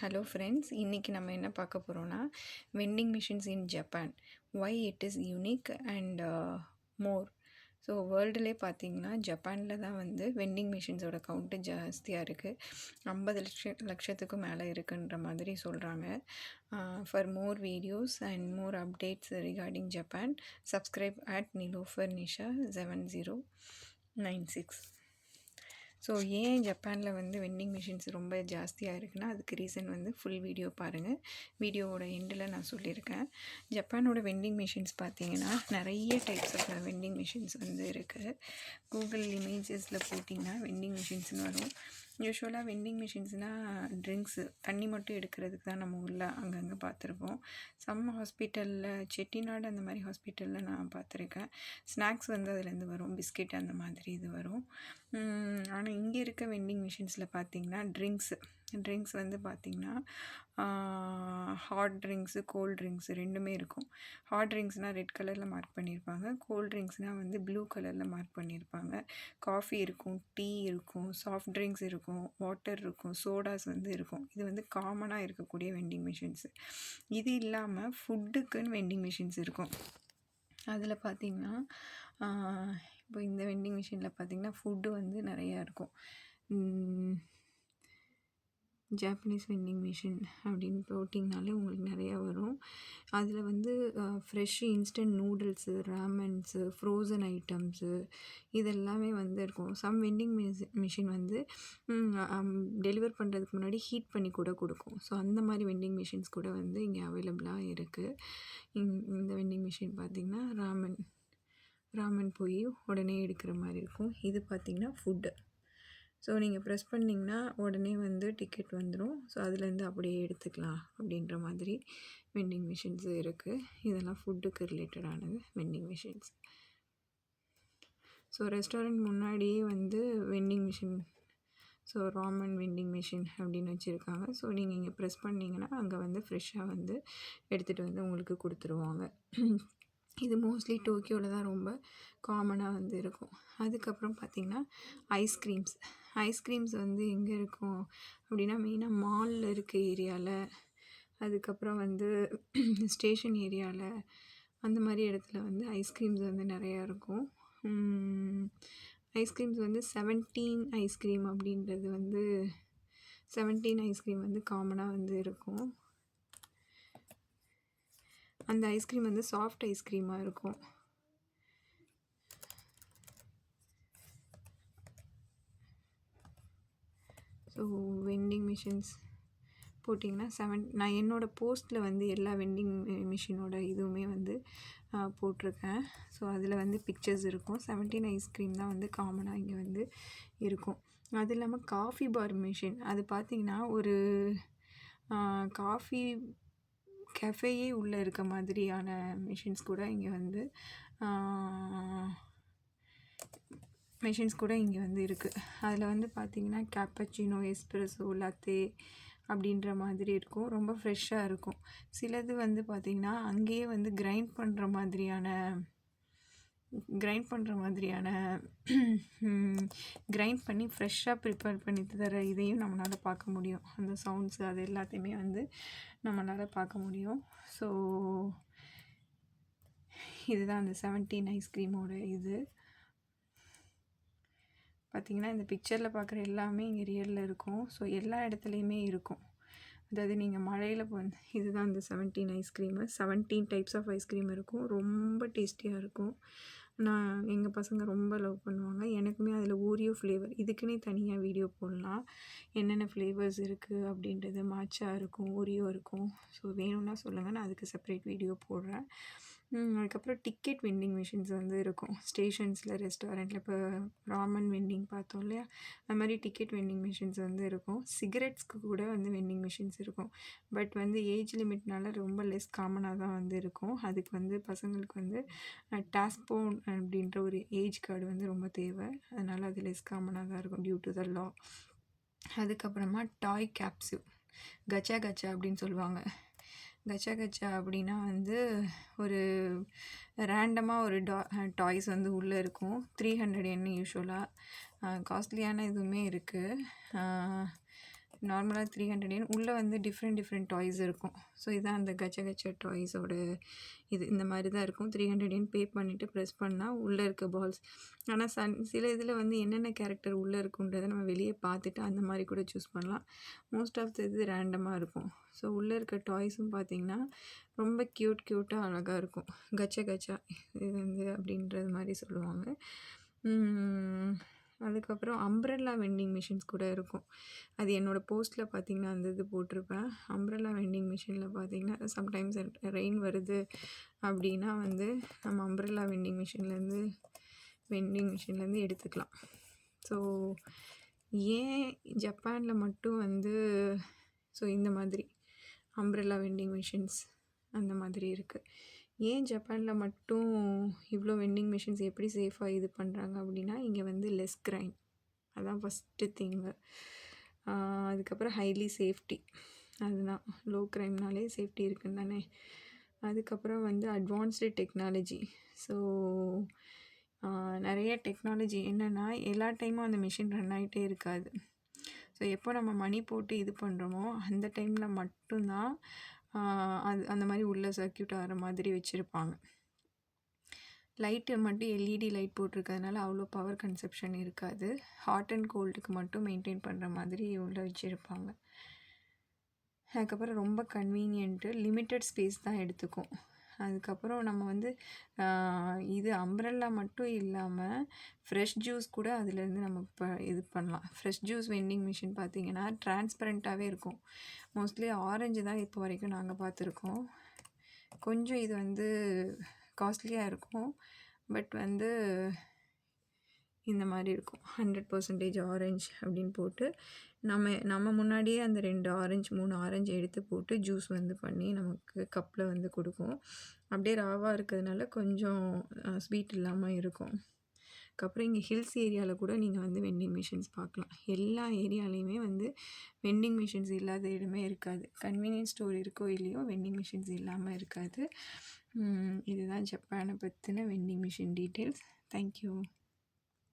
Hello friends, இன்றைக்கி நம்ம என்ன பார்க்க போகிறோன்னா vending machines in Japan, why it is unique and more. So வேர்ல்டுலே பார்த்தீங்கன்னா ஜப்பானில் தான் வந்து வெண்டிங் மிஷின்ஸோட கவுண்ட்டு ஜாஸ்தியாக இருக்குது. 50 லட்சத்துக்கும் மேலே இருக்குன்ற மாதிரி சொல்கிறாங்க. For more videos and more updates regarding Japan, subscribe at Nilofar Nisha 7096. So ஏன் ஜப்பானில் வந்து வெண்டிங் மிஷின்ஸ் ரொம்ப ஜாஸ்தியாக இருக்குன்னா அதுக்கு ரீசன் வந்து ஃபுல் வீடியோ பாருங்கள். வீடியோவோட எண்டில் நான் சொல்லியிருக்கேன். ஜப்பானோட வெண்டிங் மிஷின்ஸ் பார்த்தீங்கன்னா நிறைய டைப்ஸ் ஆஃப் வெண்டிங் மிஷின்ஸ் வந்து இருக்குது. கூகுள் இமேஜஸில் போட்டிங்கன்னா வெண்டிங் மிஷின்ஸ்னு வரும். யூஸ்வலாக வெண்டிங் மிஷின்ஸ்னால் ட்ரிங்க்ஸு தண்ணி மட்டும் எடுக்கிறதுக்கு தான் நம்ம ஊரில் அங்கங்கே பார்த்துருப்போம். சம் ஹாஸ்பிட்டலில் செட்டிநாடு அந்த மாதிரி ஹாஸ்பிட்டலில் நான் பார்த்துருக்கேன். ஸ்நாக்ஸ் வந்து அதுலேருந்து வரும், பிஸ்கெட் அந்த மாதிரி இது வரும். ஆனால் இங்கே இருக்க வெண்டிங் மிஷின்ஸில் பார்த்திங்கன்னா ட்ரிங்க்ஸ் வந்து பார்த்திங்கன்னா ஹாட் ட்ரிங்க்ஸு, கோல்ட் ட்ரிங்க்ஸு ரெண்டுமே இருக்கும். ஹாட் ட்ரிங்க்ஸ்னால் ரெட் கலரில் மார்க் பண்ணியிருப்பாங்க, கோல்ட் ட்ரிங்க்ஸ்னால் வந்து ப்ளூ கலரில் மார்க் பண்ணியிருப்பாங்க. காஃபி இருக்கும், டீ இருக்கும், சாஃப்ட் ட்ரிங்க்ஸ் இருக்கும், வாட்டர் இருக்கும், சோடாஸ் வந்து இருக்கும். இது வந்து காமனாக இருக்கக்கூடிய வெண்டிங் மிஷின்ஸு. இது இல்லாமல் ஃபுட்டுக்குன்னு வெண்டிங் மிஷின்ஸ் இருக்கும். அதில் பார்த்திங்கன்னா இப்போ இந்த வெண்டிங் மிஷினில் பார்த்திங்கன்னா ஃபுட்டு வந்து நிறையா இருக்கும். ஜாப்பனீஸ் வெண்டிங் மிஷின் அப்படின்னு போட்டிங்கனாலே உங்களுக்கு நிறையா வரும். அதில் வந்து fresh instant noodles, ramens, frozen items இதெல்லாமே வந்து இருக்கும். சம் வெண்டிங் மிஷின் வந்து டெலிவர் பண்ணுறதுக்கு முன்னாடி ஹீட் பண்ணி கூட கொடுக்கும். ஸோ அந்த மாதிரி வெண்டிங் மிஷின்ஸ் கூட வந்து இங்கே அவைலபிளாக இருக்குது. இந்த வெண்டிங் மிஷின் பார்த்திங்கன்னா ராமன் போய் உடனே எடுக்கிற மாதிரி இருக்கும். இது பார்த்திங்கன்னா ஃபுட்டு. ஸோ நீங்கள் ப்ரெஸ் பண்ணிங்கன்னா உடனே வந்து டிக்கெட் வந்துடும். ஸோ அதுலேருந்து அப்படியே எடுத்துக்கலாம் அப்படின்ற மாதிரி வெண்டிங் மிஷின்ஸு இருக்குது. இதெல்லாம் ஃபுட்டுக்கு ரிலேட்டடானது வெண்டிங் மிஷின்ஸ். ஸோ ரெஸ்டாரண்ட் முன்னாடியே வந்து vending machine, so ramen vending machine அப்படின்னு வச்சுருக்காங்க. ஸோ நீங்கள் இங்கே ப்ரெஸ் பண்ணிங்கன்னா அங்கே வந்து ஃப்ரெஷ்ஷாக வந்து எடுத்துகிட்டு வந்து உங்களுக்கு கொடுத்துருவாங்க. இது மோஸ்ட்லி டோக்கியோவில் தான் ரொம்ப காமனாக வந்து இருக்கும். அதுக்கப்புறம் பார்த்திங்கன்னா ஐஸ்கிரீம்ஸ் வந்து எங்கே இருக்கும் அப்படின்னா மெயினாக மாலில் இருக்க ஏரியாவில், அதுக்கப்புறம் வந்து ஸ்டேஷன் ஏரியாவில் அந்த மாதிரி இடத்துல வந்து ஐஸ்கிரீம்ஸ் வந்து நிறையா இருக்கும். ஐஸ்கிரீம்ஸ் வந்து 17 ஐஸ்கிரீம் அப்படின்றது வந்து 17 ஐஸ்கிரீம் வந்து காமனாக வந்து இருக்கும். அந்த ஐஸ்கிரீம் வந்து சாஃப்ட் ஐஸ்கிரீமாக இருக்கும். ஸோ வெண்டிங் மிஷின்ஸ் போட்டிங்கன்னா நான் என்னோடய போஸ்ட்டில் வந்து எல்லா வெண்டிங் மிஷினோட இதுவுமே வந்து போட்டிருக்கேன். ஸோ அதில் வந்து பிக்சர்ஸ் இருக்கும். 17 ஐஸ்கிரீம் தான் வந்து காமனாக இங்கே வந்து இருக்கும். அது இல்லாமல் காஃபி பார் மிஷின், அது பார்த்திங்கன்னா ஒரு காஃபி கெஃபேயே உள்ளே இருக்க மாதிரியான மிஷின்ஸ் கூட இங்கே வந்து இருக்குது. அதில் வந்து பார்த்திங்கன்னா கேப்பச்சினோ, எஸ்ப்ரெஸோ, லாத்தே அப்படின்ற மாதிரி இருக்கும். ரொம்ப ஃப்ரெஷ்ஷாக இருக்கும். சிலது வந்து பார்த்திங்கன்னா அங்கேயே வந்து கிரைண்ட் பண்ணுற மாதிரியான கிரைண்ட் பண்ணி ஃப்ரெஷ்ஷாக ப்ரிப்பேர் பண்ணி தர இதையும் நம்மளால் பார்க்க முடியும். அந்த சவுண்ட்ஸு அது எல்லாத்தையுமே வந்து நம்மளால் பார்க்க முடியும். ஸோ இதுதான் அந்த 17 ஐஸ்கிரீமோட இது. பார்த்திங்கன்னா இந்த பிக்சரில் பார்க்குற எல்லாமே இங்கே ரியலில் இருக்கும். ஸோ எல்லா இடத்துலையுமே இருக்கும். அதாவது நீங்கள் மழையில் இதுதான் இந்த 17 ஐஸ்கிரீமு. 17 டைப்ஸ் ஆஃப் ஐஸ்கிரீம் இருக்கும். ரொம்ப டேஸ்டியாக இருக்கும். எங்கள் பசங்க ரொம்ப லவ் பண்ணுவாங்க. எனக்குமே அதில் ஓரியோ ஃப்ளேவர், இதுக்குன்னே தனியாக வீடியோ போடலாம். என்னென்ன ஃப்ளேவர்ஸ் இருக்குது அப்படின்றது. மாச்சா இருக்கும், ஓரியோ இருக்கும். ஸோ வேணும்னா சொல்லுங்கள், நான் அதுக்கு செப்பரேட் வீடியோ போடுறேன். அதுக்கப்புறம் டிக்கெட் வெண்டிங் மிஷின்ஸ் வந்து இருக்கும் ஸ்டேஷன்ஸில், ரெஸ்டாரண்ட்டில். இப்போ ராமன் வெண்டிங் பார்த்தோம் இல்லையா, அது மாதிரி டிக்கெட் வெண்டிங் மிஷின்ஸ் வந்து இருக்கும். சிகரெட்ஸ்க்கு கூட வந்து வெண்டிங் மிஷின்ஸ் இருக்கும். பட் வந்து ஏஜ் லிமிட்னால ரொம்ப லெஸ் காமனாக தான் வந்து இருக்கும். அதுக்கு வந்து பசங்களுக்கு வந்து டாஸ்போன் அப்படின்ற ஒரு ஏஜ் கார்டு வந்து ரொம்ப தேவை. அதனால் அது லெஸ் காமனாக தான் இருக்கும் டியூ டு த லா. அதுக்கப்புறமா டாய் கேப்சூல், கச்சா அப்படின்னு சொல்லுவாங்க. கச்சா அப்படின்னா வந்து ஒரு ரேண்டமாக ஒரு டாய்ஸ் வந்து உள்ளே இருக்கும். 300 yen யூஸ்வலாக. காஸ்ட்லியான இதுவுமே இருக்குது. நார்மலாக 300 yen. உள்ளே வந்து டிஃப்ரெண்ட் டாய்ஸ் இருக்கும். ஸோ இதான் அந்த கச்ச டாய்ஸோட இது. இந்த மாதிரி தான் இருக்கும். 300 yen பே பண்ணிவிட்டு ப்ரெஸ் பண்ணால் உள்ளே இருக்க பால்ஸ். ஆனால் சில இதில் வந்து என்னென்ன கேரக்டர் உள்ளே இருக்குன்றதை நம்ம வெளியே பார்த்துட்டு அந்த மாதிரி கூட சூஸ் பண்ணலாம். மோஸ்ட் ஆஃப் த இது ரேண்டமாக இருக்கும். ஸோ உள்ளே இருக்க டாய்ஸும் பார்த்திங்கன்னா ரொம்ப க்யூட்டாக அழகாக இருக்கும். கச்சா இது வந்து அப்படின்றது மாதிரி சொல்லுவாங்க. அதுக்கப்புறம் அம்ப்ரெல்லா வெண்டிங் மிஷின்ஸ் கூட இருக்கும். அது என்னோடய போஸ்ட்டில் பார்த்திங்கன்னா அந்த இது போட்டிருப்பேன். அம்ப்ரெல்லா வெண்டிங் மிஷினில் பார்த்திங்கன்னா சம்டைம்ஸ் ரெயின் வருது அப்படின்னா வந்து நம்ம அம்ப்ரெல்லா வெண்டிங் மிஷின்லேருந்து எடுத்துக்கலாம். ஸோ ஏன் ஜப்பானில் மட்டும் வந்து ஸோ இந்த மாதிரி அம்ப்ரெல்லா வெண்டிங் மிஷின்ஸ் அந்த மாதிரி இருக்குது. ஏன் ஜப்பானில் மட்டும் இவ்வளோ வெண்டிங் மிஷின்ஸ் எப்படி சேஃபாக இது பண்ணுறாங்க அப்படின்னா இங்கே வந்து லெஸ் க்ரைம். அதான் ஃபஸ்ட்டு திங்கு. அதுக்கப்புறம் ஹைலி சேஃப்டி. அதுதான் லோ க்ரைம்னாலே சேஃப்டி இருக்குன்னு தானே. அதுக்கப்புறம் வந்து அட்வான்ஸ்டு டெக்னாலஜி. ஸோ நிறைய டெக்னாலஜி என்னென்னா எல்லா டைமும் அந்த மிஷின் ரன் ஆகிட்டே இருக்காது. ஸோ எப்போ நம்ம மணி போட்டு இது பண்ணுறோமோ அந்த டைமில் மட்டும்தான் அது அந்த மாதிரி உள்ள சர்க்யூட் ஆகிற மாதிரி வச்சுருப்பாங்க. லைட்டு மட்டும் எல்இடி லைட் போட்டிருக்கிறதுனால அவ்வளோ பவர் கன்சப்ஷன் இருக்காது. ஹாட் அண்ட் கோல்டுக்கு மட்டும் மெயின்டைன் பண்ணுற மாதிரி உள்ள வச்சுருப்பாங்க. அதுக்கப்புறம் ரொம்ப கன்வீனியன்ட்டு, லிமிட்டட் ஸ்பேஸ் தான் எடுத்துக்கும். அதுக்கப்புறம் நம்ம வந்து இது அம்ப்ரெல்லா மட்டும் இல்லாமல் ஃப்ரெஷ் ஜூஸ் கூட அதுலேருந்து நம்ம இது பண்ணலாம். ஃப்ரெஷ் ஜூஸ் வெண்டிங் மிஷின் பார்த்திங்கன்னா டிரான்ஸ்பரண்ட்டாகவே இருக்கும். மோஸ்ட்லி ஆரஞ்சு தான் இப்போ வரைக்கும் நாங்கள் பார்த்துருக்கோம். கொஞ்சம் இது வந்து காஸ்ட்லியாக இருக்கும். பட் வந்து இந்த மாதிரி இருக்கும். 100% ஆரஞ்ச் அப்படின்னு போட்டு நம்ம முன்னாடியே அந்த 2 ஆரஞ்சு 3 ஆரஞ்சு எடுத்து போட்டு ஜூஸ் வந்து பண்ணி நமக்கு கப்பில் வந்து கொடுக்கும். அப்படியே ராவாக இருக்கிறதுனால கொஞ்சம் ஸ்வீட் இல்லாமல் இருக்கும். அதுக்கப்புறம் இங்கே ஹில்ஸ் ஏரியாவில் கூட நீங்கள் வந்து வெண்டிங் மிஷின்ஸ் பார்க்கலாம். எல்லா ஏரியாலேயுமே வந்து வெண்டிங் மிஷின்ஸ் இல்லாத இடமே இருக்காது. கன்வீனியன்ஸ் ஸ்டோர் இருக்கோ இல்லையோ வெண்டிங் மிஷின்ஸ் இல்லாமல் இருக்காது. இதுதான் ஜப்பானை பற்றின வெண்டிங் மிஷின் டீட்டெயில்ஸ். தேங்க்யூ.